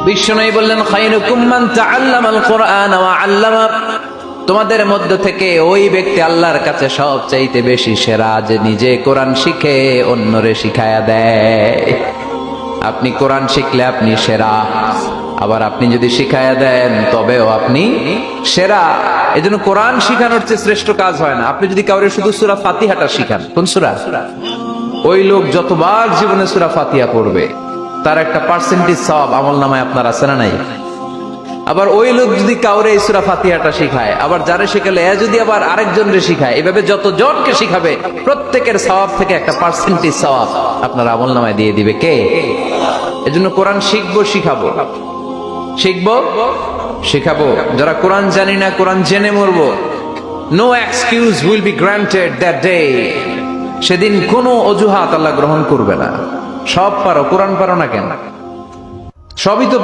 বিশ্বনবী বললেন, খায়রুকুম মান তাআল্লামাল কুরআন ওয়া আল্লামা, তোমাদের মধ্য থেকে ওই ব্যক্তি আল্লাহর কাছে সবচাইতে বেশি সেরা, যে নিজে কোরআন শিখে অন্যরে শিখায়া দেয়। আপনি কোরআন শিখলে আপনি সেরা, আবার আপনি যদি শিখায়া দেন তবেও আপনি সেরা। এজন্য কোরআন শিখানোর চেয়ে শ্রেষ্ঠ কাজ হয় না। আপনি যদি কাউরে শুধু সূরা ফাতিহাটা শিখান, কোন সূরা, ওই লোক যতবার জীবনে সূরা ফাতিহা পড়বে তার একটা পার্সেন্টেজ সওয়াব আমলনামায় আপনার আছে না নাই? আবার ওই লোক যদি কাউরে এই সূরা ফাতিহাটা শিখায়, আবার যারে শিখালে এ যদি আবার আরেকজনরে শিখায়, এভাবে যতজনকে শিখাবে প্রত্যেকের সওয়াব থেকে একটা পার্সেন্টেজ সওয়াব আপনার আমলনামায় দিয়ে দিবে কে? এজন্য কোরআন শিখবো, শিখাবো, শিখবো, শিখাবো। যারা কোরআন জানি না, কোরআন জেনে মরবো, no excuse will be granted that day. সেদিন কোনো অজুহাত আল্লাহ গ্রহণ করবে না। সব পারো, কোরআন পারো না কেন? সবই তো